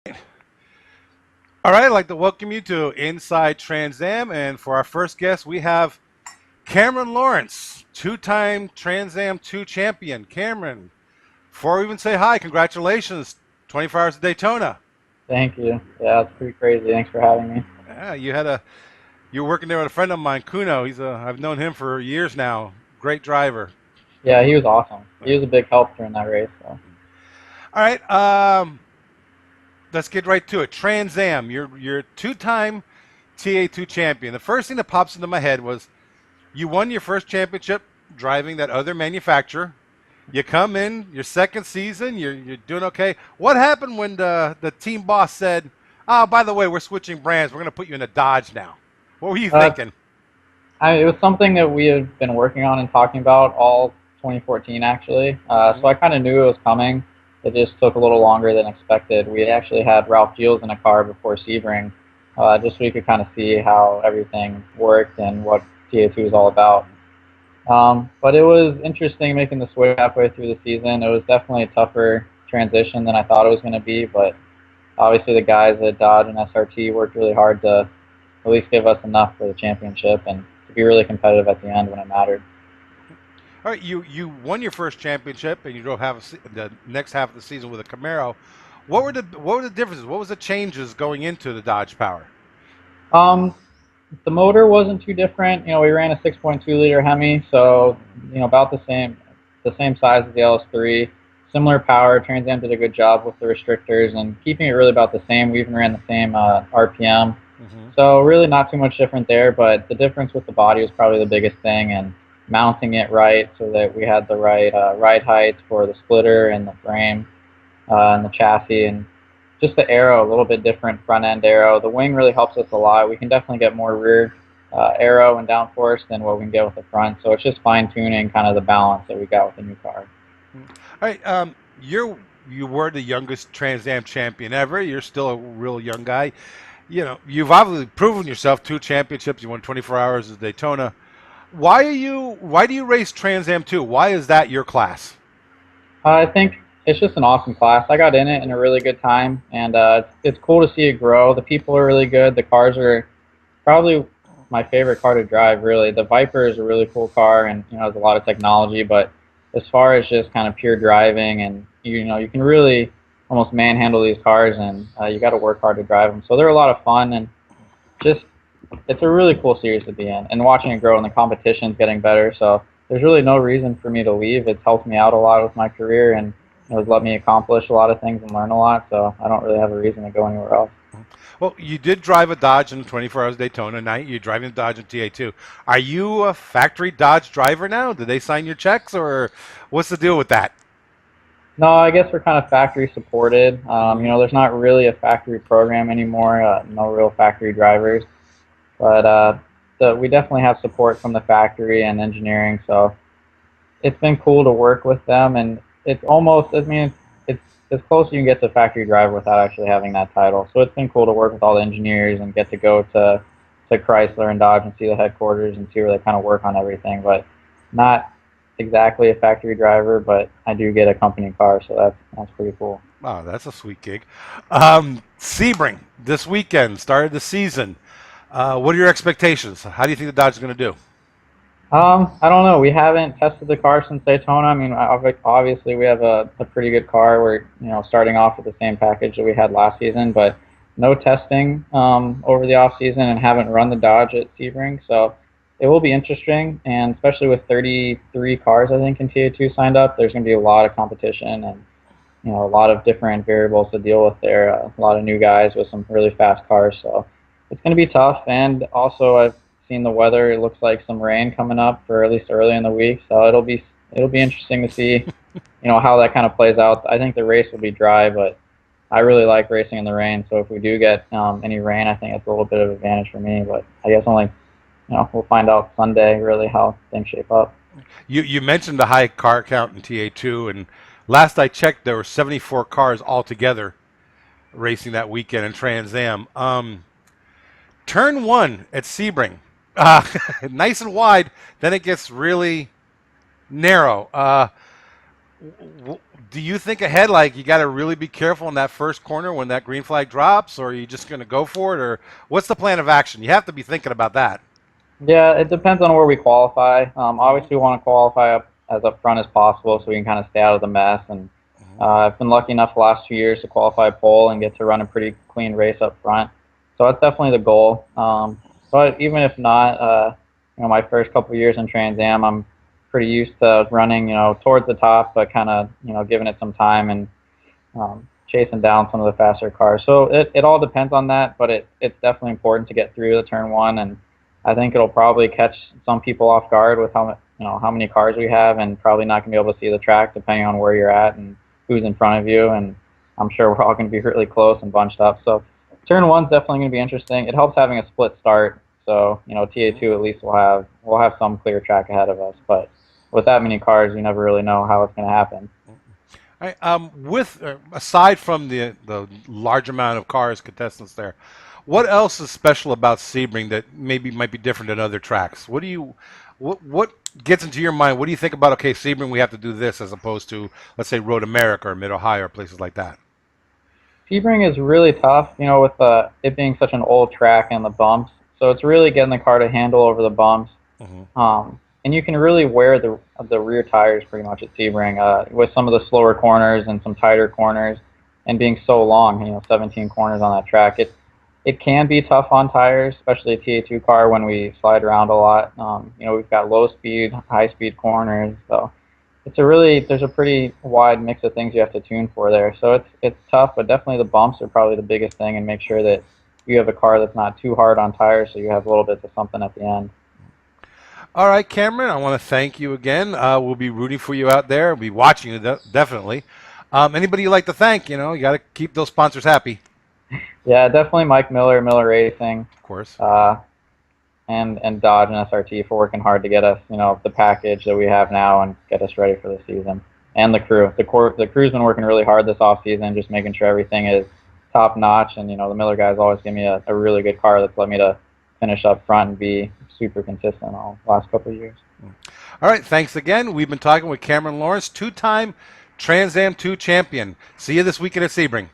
All right, I'd like to welcome you to Inside Trans-Am. And for our first guest, we have Cameron Lawrence, two-time Trans-Am 2 champion. Cameron, before we even say hi, congratulations, 24 Hours of Daytona. Thank you. Yeah, it's pretty crazy. Thanks for having me. Yeah, you were working there with a friend of mine, Kuno. I've known him for years now. Great driver. Yeah, he was awesome. He Yeah. was a big help during that race. So. All right, let's get right to it. Trans-Am, you're two-time TA2 champion. The first thing that pops into my head was you won your first championship driving that other manufacturer. You come in your second season, you're doing okay. What happened when the team boss said, "Oh, by the way, we're switching brands. We're going to put you in a Dodge now"? What were you Uh, thinking? it was something that we had been working on and talking about all 2014, actually. So Hmm. I kind of knew it was coming. It just took a little longer than expected. We actually had Ralph Gilles in a car before Sebring, just so we could kind of see how everything worked and what TA2 is all about. But it was interesting making the switch halfway through the season. It was definitely a tougher transition than I thought it was going to be, but obviously the guys at Dodge and SRT worked really hard to at least give us enough for the championship and to be really competitive at the end when it mattered. All right, you won your first championship and you drove the next half of the season with a Camaro. What were the differences? What was the changes going into the Dodge Power? Um, the motor wasn't too different. We ran a 6.2 liter Hemi, so about the same size as the LS3. Similar power. Trans Am did a good job with the restrictors and keeping it really about the same. We even ran the same RPM. Hmm. So really not too much different there, but the difference with the body was probably the biggest thing, and mounting it right so that we had the right ride heights for the splitter and the frame and the chassis, and just the aero, a little bit different front end aero. The wing really helps us a lot. We can definitely get more rear aero and downforce than what we can get with the front. So it's just fine tuning kind of the balance that we got with the new car. All right, you were the youngest Trans Am champion ever. You're still a real young guy. You've obviously proven yourself. Two championships. You won 24 Hours of Daytona. Why do you race Trans Am 2? Why is that your class? I think it's just an awesome class. I got in it in a really good time, and it's cool to see it grow. The people are really good. The cars are probably my favorite car to drive. Really, the Viper is a really cool car, and has a lot of technology. But as far as just kind of pure driving, and you can really almost manhandle these cars, and you got to work hard to drive them. So they're a lot of fun, and just it's a really cool series to be in, and watching it grow and the competition's getting better. So there's really no reason for me to leave. It's helped me out a lot with my career, and it's let me accomplish a lot of things and learn a lot. So I don't really have a reason to go anywhere else. Well, you did drive a Dodge in 24 Hours of Daytona. Now you're driving a Dodge in TA2. Are you a factory Dodge driver now? Did they sign your checks, or what's the deal with that? No, I guess we're kind of factory supported. Hmm. There's not really a factory program anymore. No real factory drivers, but we definitely have support from the factory and engineering. So it's been cool to work with them, and it's almost, I mean, it's as close as you can get to factory driver without actually having that title. So it's been cool to work with all the engineers and get to go to Chrysler and Dodge and see the headquarters and see where they kind of work on everything. But not exactly a factory driver, but I do get a company car, so that's pretty cool. Oh, that's a sweet gig. Sebring this weekend started the season. What are your expectations? How do you think the Dodge is going to do? I don't know. We haven't tested the car since Daytona. I mean, obviously we have a pretty good car. We're starting off with the same package that we had last season, but no testing over the off season, and haven't run the Dodge at Sebring. So it will be interesting, and especially with 33 cars I think in TA2 signed up, there's going to be a lot of competition, and a lot of different variables to deal with there. A lot of new guys with some really fast cars, so it's going to be tough. And also, I've seen the weather. It looks like some rain coming up for at least early in the week, so it'll be interesting to see, how that kind of plays out. I think the race will be dry, but I really like racing in the rain. So if we do get any rain, I think it's a little bit of an advantage for me. But I guess only we'll find out Sunday really how things shape up. You mentioned the high car count in TA2, and last I checked, there were 74 cars altogether racing that weekend in Trans Am. Turn one at Sebring, uh, nice and wide. Then it gets really narrow. do you think ahead, like you got to really be careful in that first corner when that green flag drops, or are you just going to go for it, or what's the plan of action? You have to be thinking about that. Yeah, it depends on where we qualify. Hmm. Obviously, we want to qualify as up front as possible so we can kind of stay out of the mess. And Hmm. I've been lucky enough the last 2 years to qualify pole and get to run a pretty clean race up front. So that's definitely the goal. But even if not, my first couple of years in Trans Am, I'm pretty used to running, towards the top, but kind of, giving it some time and chasing down some of the faster cars. So it all depends on that, but it's definitely important to get through the turn one, and I think it'll probably catch some people off guard with how many cars we have, and probably not gonna be able to see the track depending on where you're at and who's in front of you. And I'm sure we're all gonna be really close and bunched up. So turn one's definitely gonna be interesting. It helps having a split start. So TA2 at least we'll have some clear track ahead of us, but with that many cars, you never really know how it's gonna happen. All right, with aside from the large amount of cars contestants there, what else is special about Sebring that maybe might be different than other tracks? What gets into your mind? What do you think about? Okay, Sebring, we have to do this as opposed to, let's say, Road America or Mid Ohio or places like that. Sebring is really tough, with it being such an old track and the bumps. So it's really getting the car to handle over the bumps. Hmm. And you can really wear the rear tires pretty much at Sebring with some of the slower corners and some tighter corners, and being so long, 17 corners on that track. It can be tough on tires, especially a TA2 car when we slide around a lot. We've got low speed, high speed corners, so there's a pretty wide mix of things you have to tune for there. So it's tough, but definitely the bumps are probably the biggest thing, and make sure that you have a car that's not too hard on tires, so you have a little bit of something at the end. All right, Cameron, I want to thank you again. We'll be rooting for you out there. We'll be watching you, definitely. Anybody you'd like to thank? You got to keep those sponsors happy. Yeah, definitely Mike Miller, Miller Racing, Of course. and Dodge and SRT for working hard to get us, the package that we have now and get us ready for the season. And the crew. The crew's been working really hard this off season, just making sure everything is top notch. And the Miller guys always give me a really good car that's let me to finish up front and be super consistent all the last couple of years. All right, thanks again. We've been talking with Cameron Lawrence, two-time Trans-Am 2 champion. See you this weekend at Sebring.